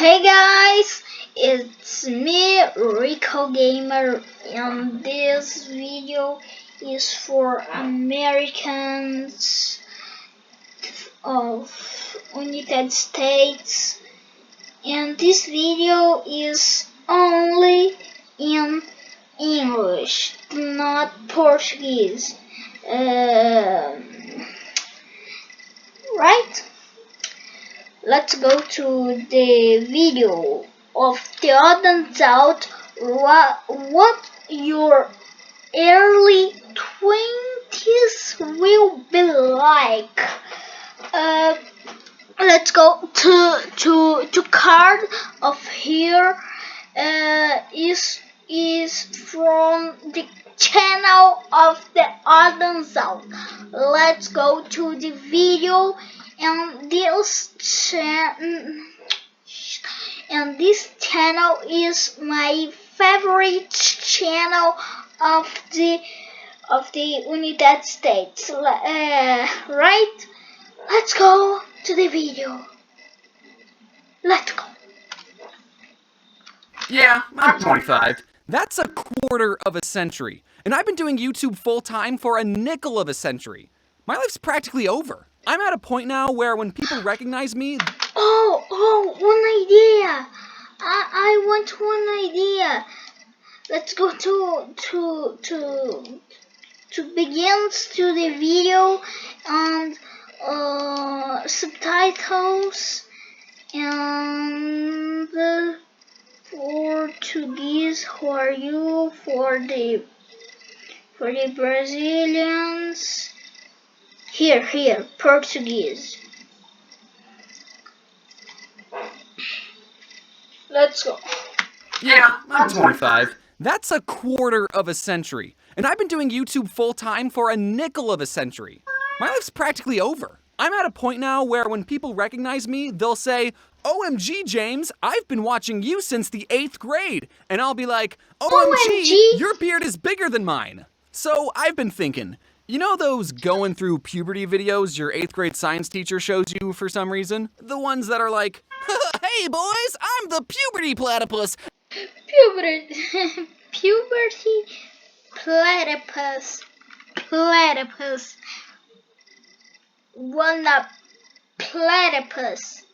Hey guys, it's me, Rico Gamer, and this video is for Americans of United States, and this video is only in English, not Portuguese. Right? Let's go to the video of the audience out what your early 20s will be like. Let's go to card of here is from the channel of the audience out. Let's go to the video, and this channel is my favorite channel of the United States. Right? Let's go to the video. Let's go. Yeah, I'm 25. That's a quarter of a century. And I've been doing YouTube full-time for a nickel of a century. My life's practically over. I'm at a point now where when people recognize me... One idea! I want one idea. Let's go to begins to the video and subtitles and Portuguese. Who are you for the Brazilians? Here, Portuguese. Let's go. Yeah, I'm 25. That's a quarter of a century. And I've been doing YouTube full-time for a nickel of a century. My life's practically over. I'm at a point now where when people recognize me, they'll say, "OMG, James, I've been watching you since the 8th grade." And I'll be like, OMG, your beard is bigger than mine. So I've been thinking, you know those going through puberty videos your 8th grade science teacher shows you for some reason? The ones that are like, "Hey boys, I'm the puberty platypus." Puberty platypus. Wanna platypus.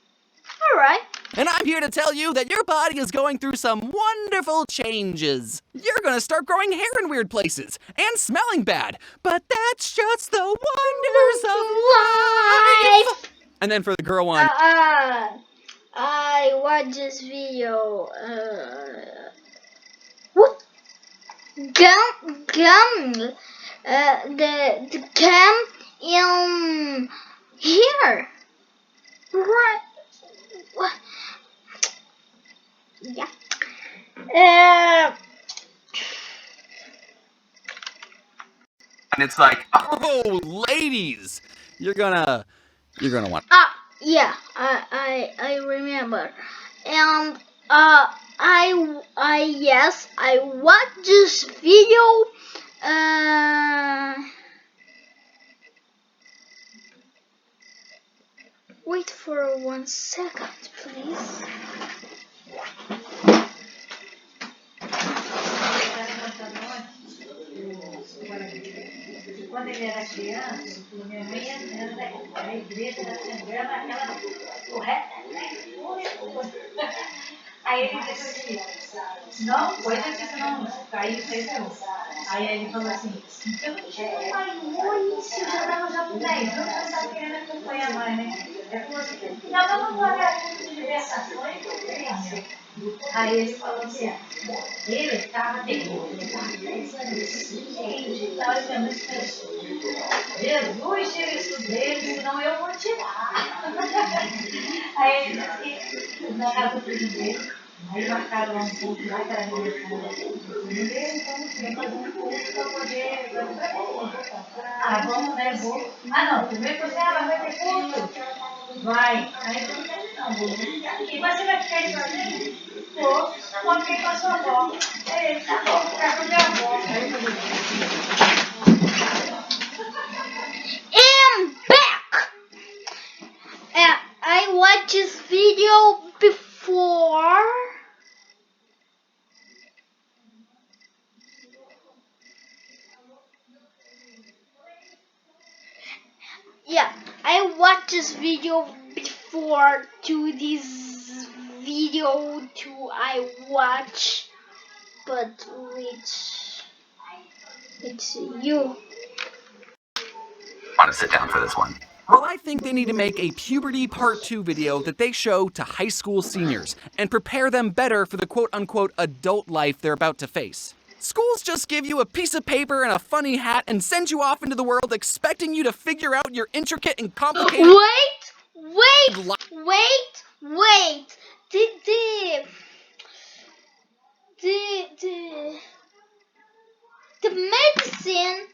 Alright. And I'm here to tell you that your body is going through some wonderful changes. You're gonna start growing hair in weird places and smelling bad, but that's just the wonders of life. And then for the girl one, I watched this video. What? Gum. The gum in here. Right. What? Yeah. and it's like, oh, ladies, you're gonna want. Yeah. I remember, and yes, I watched this video. Wait for 1 second, please. Quando ele era criança, minha mãe entrando na igreja da Assembleia naquela correta. Aí ele disse assim, não, pode assistir não, caiu, saiu. Aí ele falou assim, então eu cheguei mais longe, se eu já estava já com 10 anos, eu estava querendo acompanhar mais, né? Ele falou assim, não, vamos falar de libertações, eu tenho. Aí ele falou assim, ele estava depois, ele estava 10 anos, gente, e tal, e minha mãe pensou, Jesus, tira isso dele, senão eu vou tirar. Aí ele disse assim, na casa do presidente, aí marcaram um pouco lá, que era aniversário do presidente, então vem fazer um pouco para poder... Ah, vamos, né, vou. Ah, não, primeiro você, vai ter culto? Vai. Aí eu não, vou. E você vai ficar aí fazendo? Vou ficar com a sua avó. Aí ele, tá bom, ficar com a minha avó. Aí eu falei, I'm back. I watched this video before. for yeah, I watched this video before to this video to I watch, but it's you. Want to sit down for this one? Well, I think they need to make a puberty part 2 video that they show to high school seniors and prepare them better for the quote-unquote adult life they're about to face. Schools just give you a piece of paper and a funny hat and send you off into the world expecting you to figure out your intricate and complicated Wait. The medicine,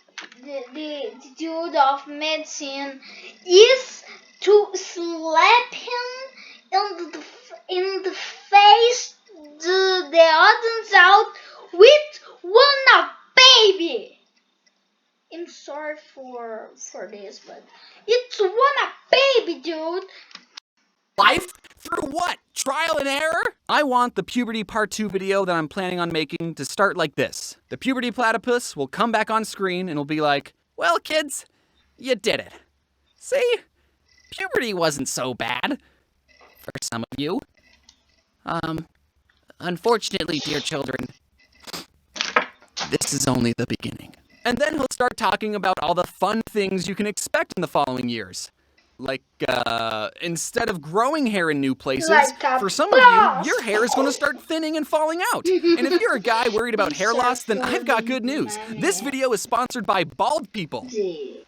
the dude of medicine is to slap him in the face the audience out with one baby. I'm sorry for this, but it's one baby, dude. Life? Through what? Trial and error? I want the puberty part 2 video that I'm planning on making to start like this. The puberty platypus will come back on screen and it'll be like, well, kids, you did it. See? Puberty wasn't so bad. For some of you. Unfortunately, dear children, this is only the beginning. And then he'll start talking about all the fun things you can expect in the following years. Like, instead of growing hair in new places, for some of you, your hair is going to start thinning and falling out. And if you're a guy worried about hair loss, then I've got good news. This video is sponsored by bald people.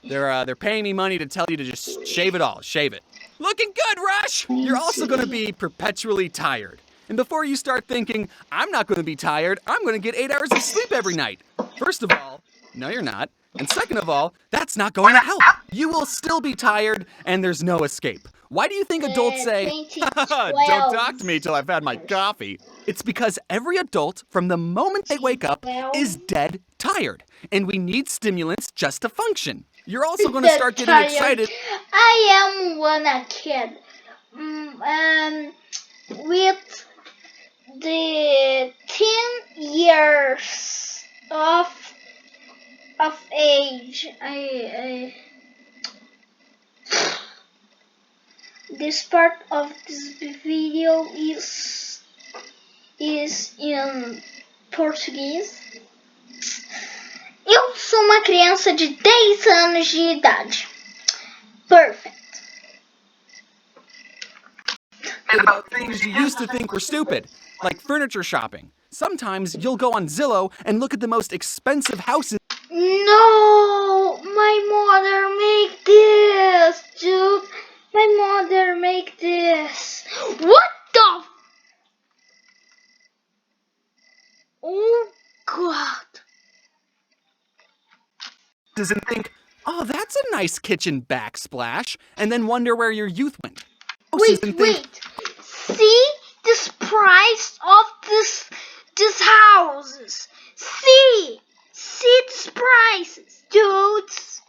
They're paying me money to tell you to just shave it all. Shave it. Looking good, Rush! You're also going to be perpetually tired. And before you start thinking, I'm not going to be tired, I'm going to get 8 hours of sleep every night. First of all, no, you're not. And second of all, that's not going to help. You will still be tired, and there's no escape. Why do you think adults say, don't talk to me till I've had my coffee? It's because every adult, from the moment they wake up, is dead tired. And we need stimulants just to function. You're also going to start getting excited. I am one kid. With the 10 years of age, this part of this video is in português. Eu sou uma criança de 10 anos de idade. Perfect. About things you used to think were stupid, like furniture shopping. Sometimes you'll go on Zillow and look at the most expensive houses. No, my mother make this, dude. My mother make this. What the? Oh God. And think, oh, that's a nice kitchen backsplash, and then wonder where your youth went. Wait. See this price of this houses. See this prices, dudes.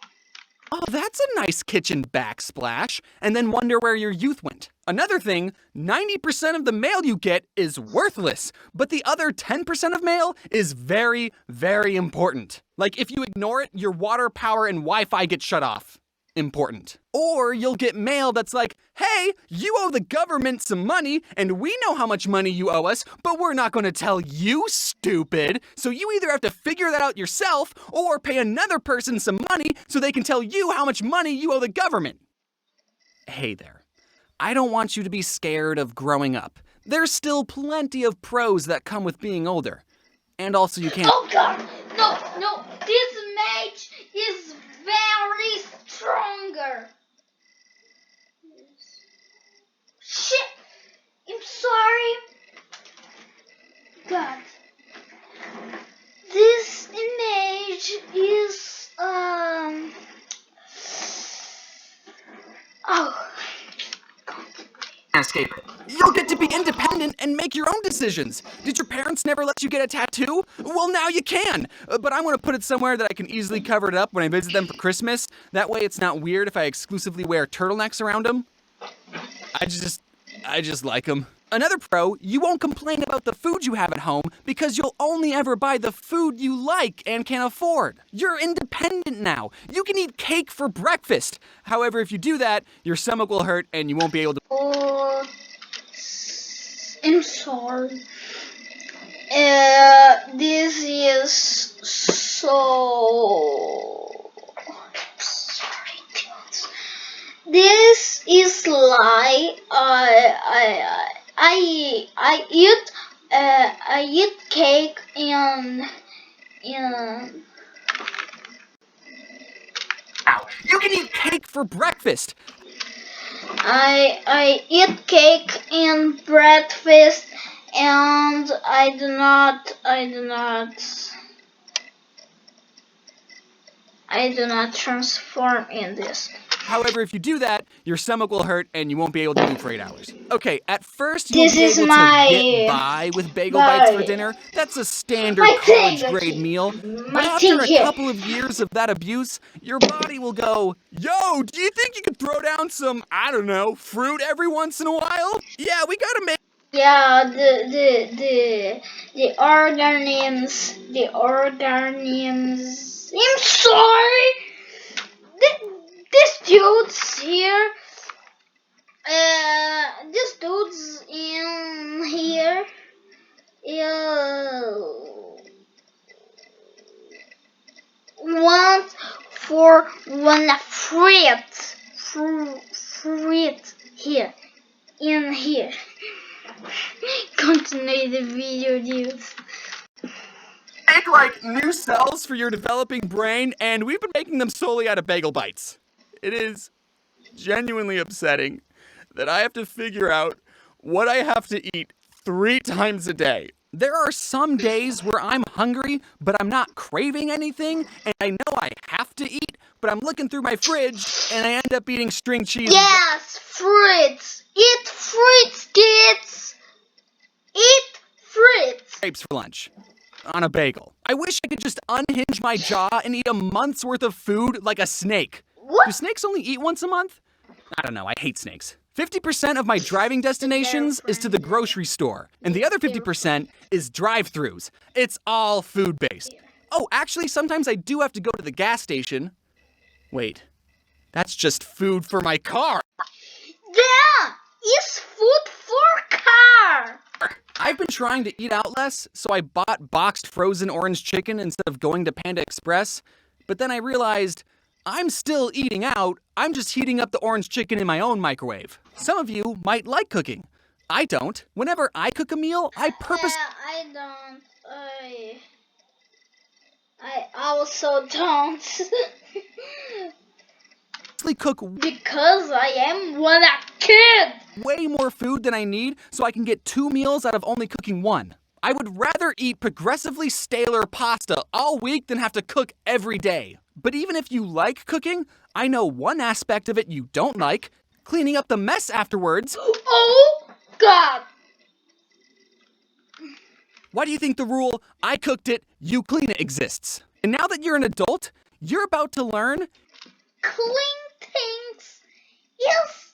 Oh, that's a nice kitchen backsplash, and then wonder where your youth went. Another thing, 90% of the mail you get is worthless, but the other 10% of mail is very, very important. Like if you ignore it, your water, power, and Wi-Fi get shut off. Important. Or you'll get mail that's like, hey, you owe the government some money, and we know how much money you owe us, but we're not going to tell you, stupid. So you either have to figure that out yourself, or pay another person some money so they can tell you how much money you owe the government. Hey there. I don't want you to be scared of growing up. There's still plenty of pros that come with being older. And also you can't... Oh God, no, this mage is very stronger. Shit, I'm sorry. God, this image is oh. Escape it. You'll get to be independent and make your own decisions. Did your parents never let you get a tattoo? Well, now you can. But I'm going to put it somewhere that I can easily cover it up when I visit them for Christmas. That way it's not weird if I exclusively wear turtlenecks around them. I just like them. Another pro, you won't complain about the food you have at home because you'll only ever buy the food you like and can afford. You're independent now. You can eat cake for breakfast. However, if you do that, your stomach will hurt and you won't be able to. Oh, I'm sorry. This is so. Sorry, dudes. This is lie. I eat cake and You can eat cake for breakfast. I eat cake and breakfast, and I do not transform in this. However, if you do that, your stomach will hurt and you won't be able to move for 8 hours. Okay, at first you'll This be is able to get by with bagel bites for dinner. That's a standard My thing, college grade meal. my But thing after a here. couple of years of that abuse, your body will go, yo, do you think you could throw down some, I don't know, fruit every once in a while? Yeah, we gotta make. Yeah, the organisms. I'm sorry. This dude's here. This dude's in here. Want for one fruit here in here. Continue the video, dudes. Make like new cells for your developing brain, and we've been making them solely out of bagel bites. It is genuinely upsetting that I have to figure out what I have to eat 3 times a day. There are some days where I'm hungry, but I'm not craving anything, and I know I have to eat, but I'm looking through my fridge, and I end up eating string cheese. Yes, fruits. Eat fruits, kids. Eat fruits. Grapes for lunch. On a bagel. I wish I could just unhinge my jaw and eat a month's worth of food like a snake. What? Do snakes only eat once a month? I don't know, I hate snakes. 50% of my driving destinations is to the grocery store, and the other 50% is drive-thrus. It's all food-based. Oh, actually, sometimes I do have to go to the gas station. Wait, that's just food for my car. Yeah, it's food for car. I've been trying to eat out less, so I bought boxed frozen orange chicken instead of going to Panda Express. But then I realized I'm still eating out, I'm just heating up the orange chicken in my own microwave. Some of you might like cooking. I don't. Whenever I cook a meal, I purposely I don't. I also don't. cook Because I am one a kid. way more food than I need so I can get 2 meals out of only cooking 1. I would rather eat progressively staler pasta all week than have to cook every day. But even if you like cooking, I know one aspect of it you don't like, cleaning up the mess afterwards. Oh, God. Why do you think the rule, I cooked it, you clean it exists? And now that you're an adult, you're about to learn Clean things is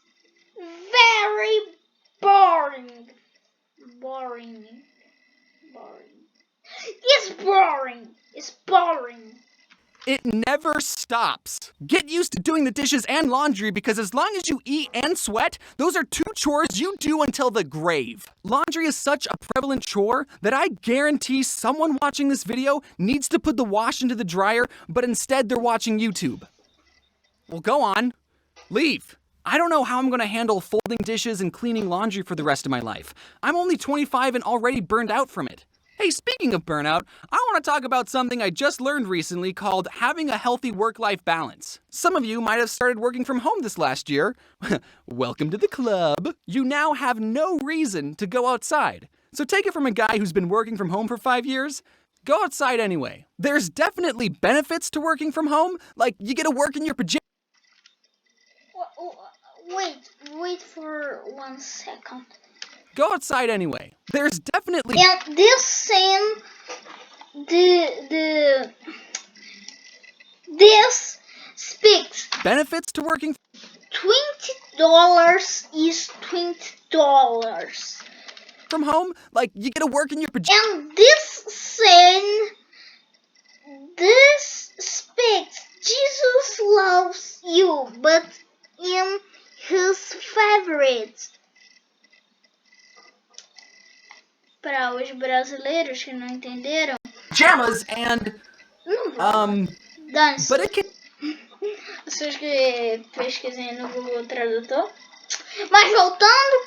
very boring. Boring. It's boring. it never stops. Get used to doing the dishes and laundry because as long as you eat and sweat, those are 2 chores you do until the grave. Laundry is such a prevalent chore that I guarantee someone watching this video needs to put the wash into the dryer, but instead they're watching YouTube. Well, go on. Leave. I don't know how I'm going to handle folding dishes and cleaning laundry for the rest of my life. I'm only 25 and already burned out from it. Hey, speaking of burnout, I want to talk about something I just learned recently called having a healthy work-life balance. Some of you might have started working from home this last year. Welcome to the club. You now have no reason to go outside. So take it from a guy who's been working from home for 5 years. Go outside anyway. There's definitely benefits to working from home, like you get to work in your pajamas. Wait for 1 second. Go outside anyway. There's definitely And this scene, this speaks. benefits to working. $20 is $20. from home. Like, you get to work in your pajamas. And this scene, this speaks Jesus loves you, but in his favorites. Para os brasileiros que não entenderam, And, dane-se. but it can As pessoas que pesquisem no Google Tradutor. Mas voltando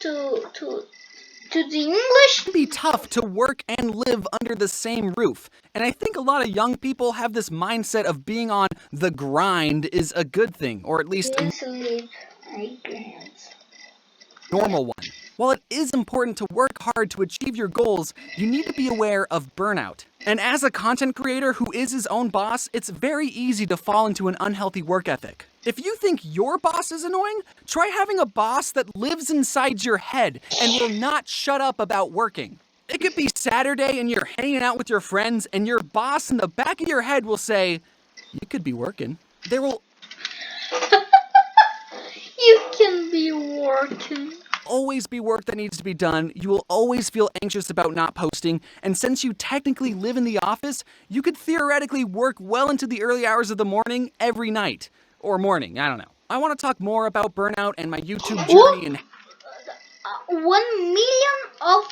to the English. be tough to work and live under the same roof. And I think a lot of young people have this mindset of being on the grind is a good thing, or at least a normal one. While it is important to work hard to achieve your goals, you need to be aware of burnout. And as a content creator who is his own boss, it's very easy to fall into an unhealthy work ethic. If you think your boss is annoying, try having a boss that lives inside your head and will not shut up about working. It could be Saturday and you're hanging out with your friends and your boss in the back of your head will say, "You could be working." There will You can be working. always be work that needs to be done. You will always feel anxious about not posting. And since you technically live in the office, you could theoretically work well into the early hours of the morning every night. Or morning, I don't know. I want to talk more about burnout and my YouTube journey and 1 million of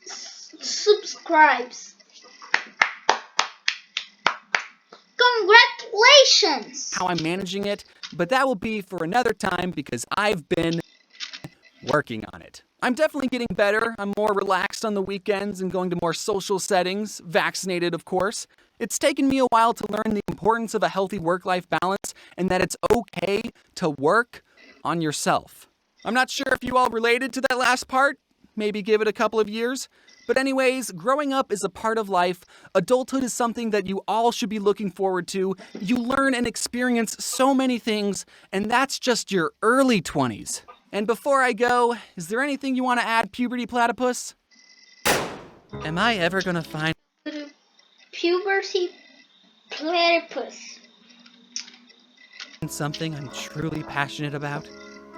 subscribes. Congratulations! how I'm managing it, but that will be for another time because I've been working on it. I'm definitely getting better. I'm more relaxed on the weekends and going to more social settings, vaccinated of course. It's taken me a while to learn the importance of a healthy work-life balance and that it's okay to work on yourself. I'm not sure if you all related to that last part. Maybe give it a couple of years. But anyways, growing up is a part of life. Adulthood is something that you all should be looking forward to. You learn and experience so many things, and that's just your early 20s. And before I go, is there anything you want to add, Puberty Platypus? Am I ever gonna find Puberty Platypus. something I'm truly passionate about?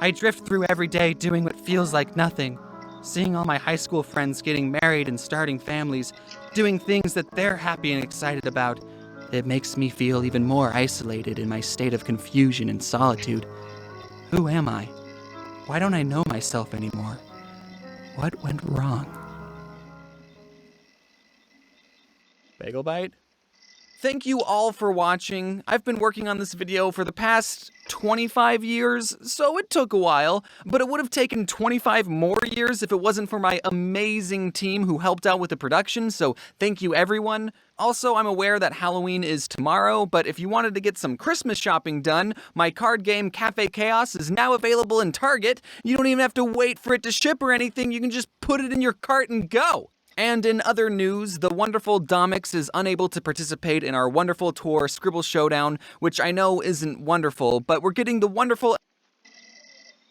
I drift through every day doing what feels like nothing. Seeing all my high school friends getting married and starting families, doing things that they're happy and excited about. It makes me feel even more isolated in my state of confusion and solitude. Who am I? Why don't I know myself anymore? What went wrong? Bagel bite? Thank you all for watching. I've been working on this video for the past 25 years, so it took a while, but it would have taken 25 more years if it wasn't for my amazing team who helped out with the production, so thank you everyone. Also, I'm aware that Halloween is tomorrow, but if you wanted to get some Christmas shopping done, my card game Cafe Chaos is now available in Target. You don't even have to wait for it to ship or anything, you can just put it in your cart and go. And in other news, the wonderful Domix is unable to participate in our wonderful tour Scribble Showdown, which I know isn't wonderful, but we're getting the wonderful...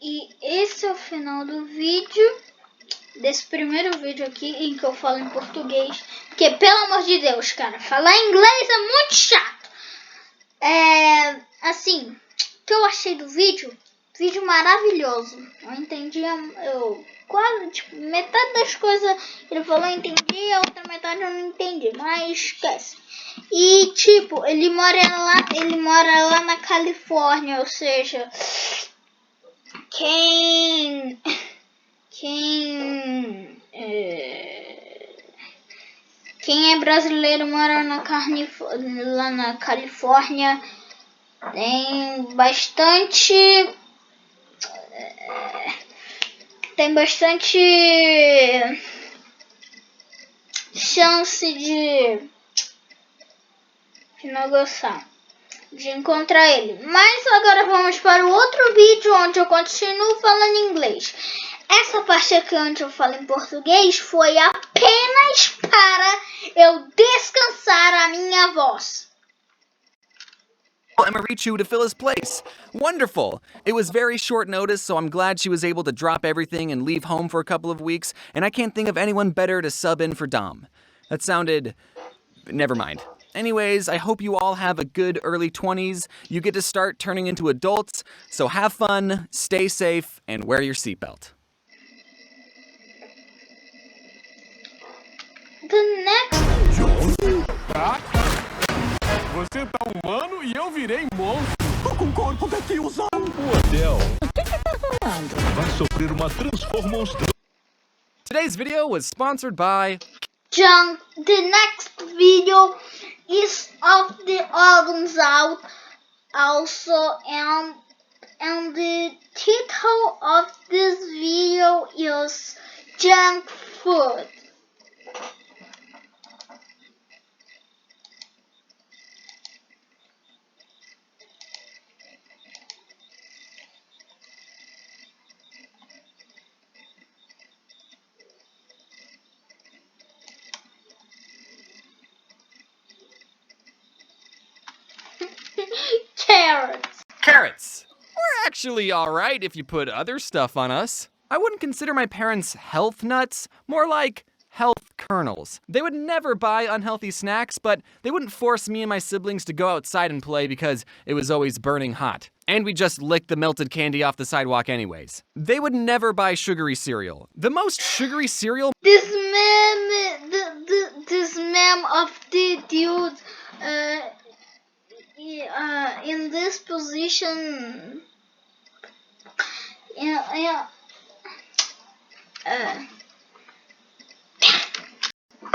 E esse é o final do vídeo, desse primeiro vídeo aqui, em que eu falo em português. Porque, pelo amor de Deus, cara, falar inglês é muito chato. Assim, o que eu achei do vídeo? Vídeo maravilhoso. Eu entendi, quase, tipo, metade das coisas que ele falou eu entendi, a outra metade eu não entendi, mas esquece. E, tipo, ele mora lá na Califórnia, ou seja, quem é brasileiro mora lá na Califórnia, tem bastante chance de negociar, de encontrar ele. Mas agora vamos para o outro vídeo onde eu continuo falando inglês. Essa parte aqui onde eu falo em português foi apenas para eu descansar a minha voz. Emarichu to fill his place. Wonderful! It was very short notice, so I'm glad she was able to drop everything and leave home for a couple of weeks, and I can't think of anyone better to sub in for Dom. That sounded... never mind. Anyways, I hope you all have a good early 20s. You get to start turning into adults, so have fun, stay safe, and wear your seatbelt. the next. Tá? Você tá humano e eu virei monstro. Eu concordo com daqui usar o hotel. O que tá falando? Vai sofrer uma transformação. Today's video was sponsored by... Junk. The next video is of the autumn's out also, and the title of this video is junk food. Carrots. Carrots. We're actually alright if you put other stuff on us. I wouldn't consider my parents health nuts, more like health kernels. They would never buy unhealthy snacks, but they wouldn't force me and my siblings to go outside and play because it was always burning hot. And we just licked the melted candy off the sidewalk anyways. They would never buy sugary cereal. The most sugary cereal... This meme of the dude in this position.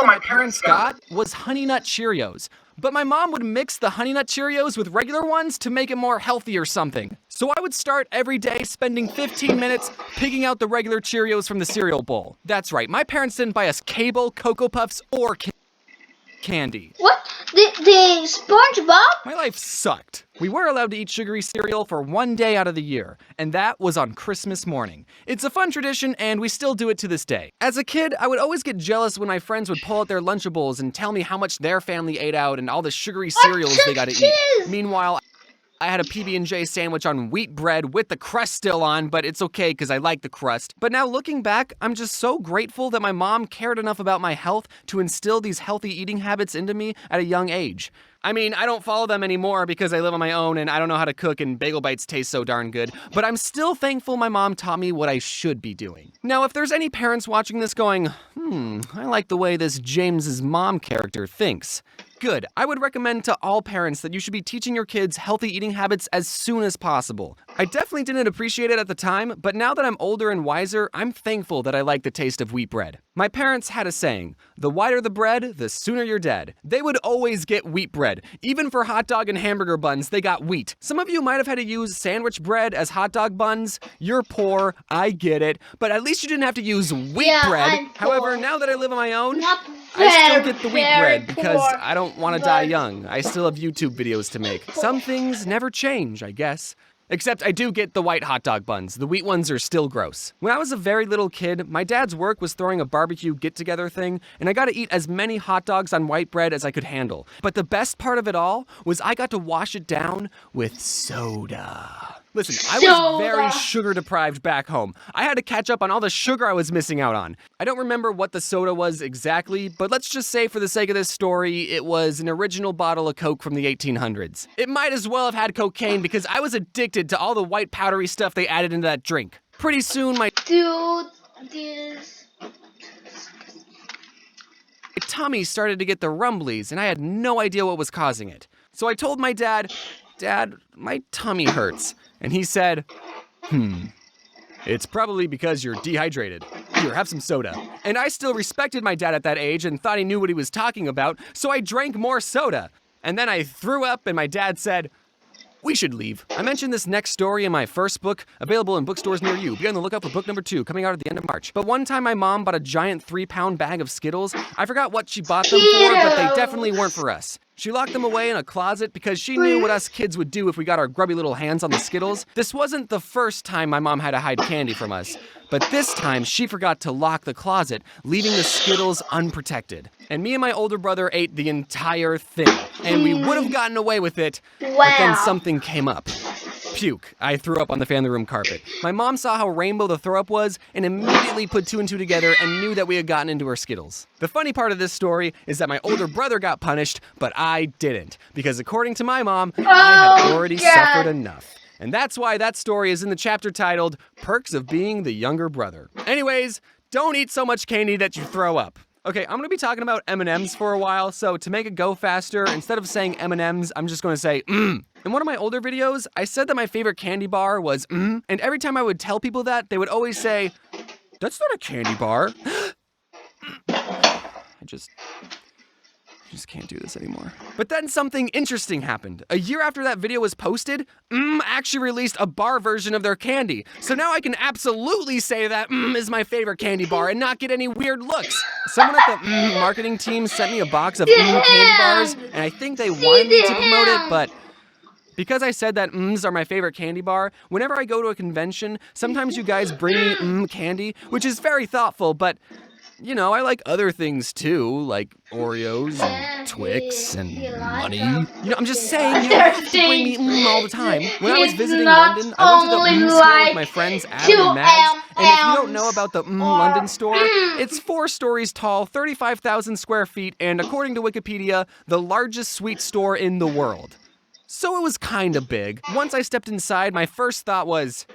My parents got was Honey Nut Cheerios. But my mom would mix the Honey Nut Cheerios with regular ones to make it more healthy or something. So I would start every day spending 15 minutes picking out the regular Cheerios from the cereal bowl. That's right, my parents didn't buy us Cable, Cocoa Puffs, or candy. What? The SpongeBob? My life sucked. We were allowed to eat sugary cereal for one day out of the year, and that was on Christmas morning. It's a fun tradition, and we still do it to this day. As a kid, I would always get jealous when my friends would pull out their Lunchables and tell me how much their family ate out and all the sugary cereals they got to eat. Meanwhile, I had a PB&J sandwich on wheat bread with the crust still on, but it's okay because I like the crust. But now looking back, I'm just so grateful that my mom cared enough about my health to instill these healthy eating habits into me at a young age. I mean, I don't follow them anymore because I live on my own and I don't know how to cook and bagel bites taste so darn good, but I'm still thankful my mom taught me what I should be doing. Now, if there's any parents watching this going, I like the way this James's mom character thinks. Good. I would recommend to all parents that you should be teaching your kids healthy eating habits as soon as possible. I definitely didn't appreciate it at the time, but now that I'm older and wiser, I'm thankful that I like the taste of wheat bread. My parents had a saying, the whiter the bread, the sooner you're dead. They would always get wheat bread. Even for hot dog and hamburger buns, they got wheat. Some of you might have had to use sandwich bread as hot dog buns. You're poor, I get it, but at least you didn't have to use wheat bread. However, now that I live on my own, I still get the wheat bread because I don't want to die young. I still have YouTube videos to make. Some things never change, I guess. Except I do get the white hot dog buns. The wheat ones are still gross. When I was a very little kid, my dad's work was throwing a barbecue get-together thing, and I got to eat as many hot dogs on white bread as I could handle. But the best part of it all was I got to wash it down with soda. Listen, I was very sugar deprived back home. I had to catch up on all the sugar I was missing out on. I don't remember what the soda was exactly, but let's just say for the sake of this story, it was an original bottle of Coke from the 1800s. It might as well have had cocaine because I was addicted to all the white powdery stuff they added into that drink. Pretty soon my tummy started to get the rumblies and I had no idea what was causing it. So I told my dad, "Dad, my tummy hurts." And he said, it's probably because you're dehydrated. Here, have some soda. And I still respected my dad at that age and thought he knew what he was talking about, so I drank more soda. And then I threw up and my dad said, we should leave. I mentioned this next story in my first book, available in bookstores near you. Be on the lookout for book number 2, coming out at the end of March. But one time my mom bought a giant 3-pound bag of Skittles. I forgot what she bought them for, but they definitely weren't for us. She locked them away in a closet because she knew what us kids would do if we got our grubby little hands on the Skittles. This wasn't the first time my mom had to hide candy from us, but this time she forgot to lock the closet, leaving the Skittles unprotected. And me and my older brother ate the entire thing, and we would have gotten away with it, but then something came up. Puke. I threw up on the family room carpet. My mom saw how rainbow the throw up was and immediately put 2 and 2 together and knew that we had gotten into her Skittles. The funny part of this story is that my older brother got punished, but I didn't, because according to my mom, I had already suffered enough. And that's why that story is in the chapter titled, Perks of Being the Younger Brother. Anyways, don't eat so much candy that you throw up. Okay, I'm gonna be talking about M&Ms for a while, so to make it go faster, instead of saying M&Ms, I'm just gonna say In one of my older videos, I said that my favorite candy bar was and every time I would tell people that, they would always say, "That's not a candy bar." I just can't do this anymore. But then something interesting happened. A year after that video was posted, actually released a bar version of their candy. So now I can absolutely say that is my favorite candy bar and not get any weird looks. Someone at the marketing team sent me a box of candy bars, and I think they wanted me to promote it, but because I said that are my favorite candy bar, whenever I go to a convention, sometimes you guys bring me candy, which is very thoughtful, but you know, I like other things too, like Oreos and Twix and money. You know, I'm just saying you don't have to bring me all the time. When I was visiting London, I went to the store with my friends Adam and Mads, and if you don't know about the London store, it's 4 stories tall, 35,000 square feet, and according to Wikipedia, the largest sweet store in the world. So it was kinda big. Once I stepped inside, my first thought was,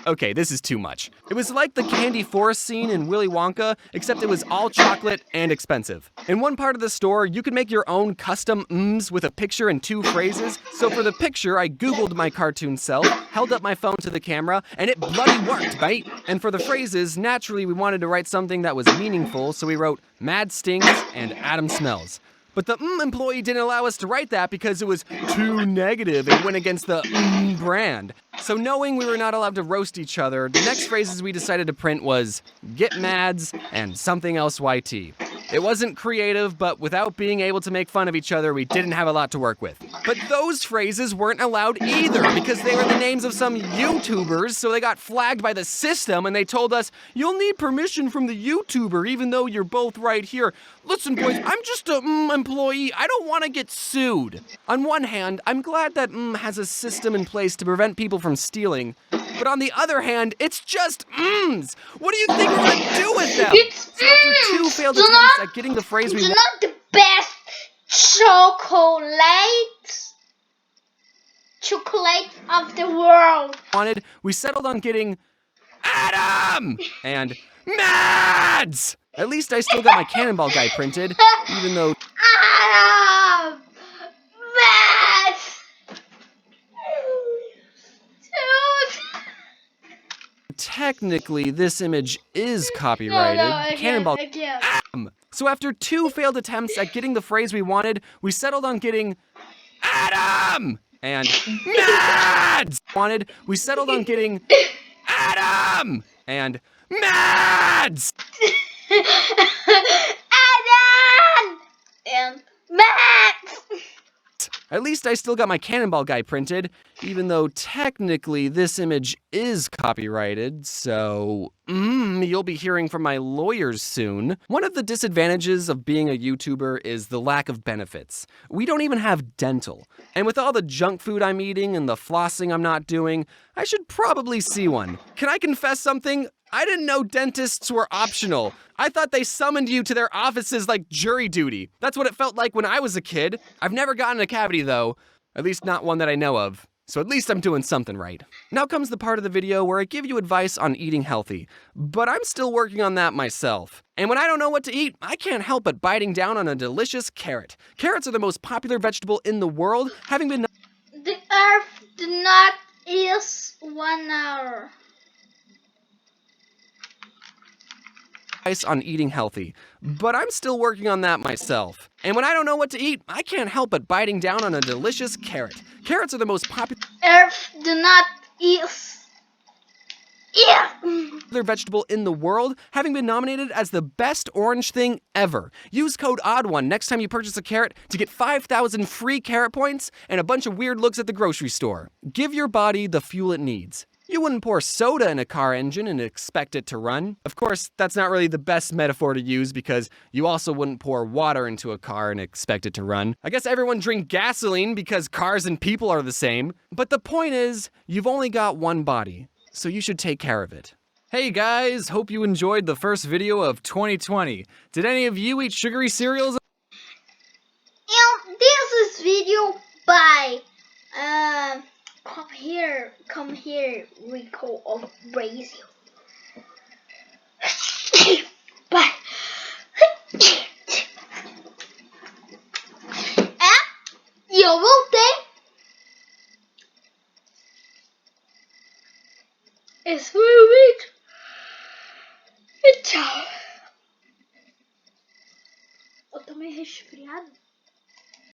okay, this is too much. It was like the candy forest scene in Willy Wonka, except it was all chocolate and expensive. In one part of the store, you could make your own custom with a picture and 2 phrases. So for the picture, I Googled my cartoon self, held up my phone to the camera, and it bloody worked, mate. And for the phrases, naturally we wanted to write something that was meaningful, so we wrote Mad Stings and Adam Smells. But the employee didn't allow us to write that because it was too negative and went against the brand. So knowing we were not allowed to roast each other, the next phrases we decided to print was Get Mads and something else YT. It wasn't creative, but without being able to make fun of each other, we didn't have a lot to work with. But those phrases weren't allowed either because they were the names of some YouTubers, so they got flagged by the system and they told us, you'll need permission from the YouTuber even though you're both right here. Listen boys, I'm just a employee, I don't want to get sued. On one hand, I'm glad that has a system in place to prevent people from stealing. But on the other hand, it's just What do you think we're gonna do with them? So after 2 failed attempts at getting the phrase we not the best chocolate of the world. wanted, we settled on getting Adam and Mads. At least I still got my cannonball guy printed, even though Adam! Mads! technically this image is copyrighted. Cannonball. Again. So after 2 failed attempts at getting the phrase we wanted, we settled on getting Adam and Mads. We settled on getting Adam and Mads. Adam! And Mads! At least I still got my cannonball guy printed, even though technically this image is copyrighted, so you'll be hearing from my lawyers soon. One of the disadvantages of being a YouTuber is the lack of benefits. We don't even have dental. And with all the junk food I'm eating and the flossing I'm not doing, I should probably see one. Can I confess something? I didn't know dentists were optional. I thought they summoned you to their offices like jury duty. That's what it felt like when I was a kid. I've never gotten a cavity though, at least not one that I know of. So at least I'm doing something right. Now comes the part of the video where I give you advice on eating healthy, but I'm still working on that myself. And when I don't know what to eat, I can't help but biting down on a delicious carrot. Carrots are the most popular vegetable in the world, having been The earth did not is 1 hour. on eating healthy, but I'm still working on that myself. And when I don't know what to eat, I can't help but biting down on a delicious carrot. Carrots are the most popular Earth do not is vegetable in the world, having been nominated as the best orange thing ever. Use code ODD1 next time you purchase a carrot to get 5,000 free carrot points and a bunch of weird looks at the grocery store. Give your body the fuel it needs. You wouldn't pour soda in a car engine and expect it to run. Of course, that's not really the best metaphor to use because you also wouldn't pour water into a car and expect it to run. I guess everyone drink gasoline because cars and people are the same. But the point is, you've only got one body, so you should take care of it. Hey guys, hope you enjoyed the first video of 2020. Did any of you eat sugary cereals? And this is video by come here, Rico of Brazil. Bye. Esse foi o vídeo. E tchau. Eu tô meio resfriado.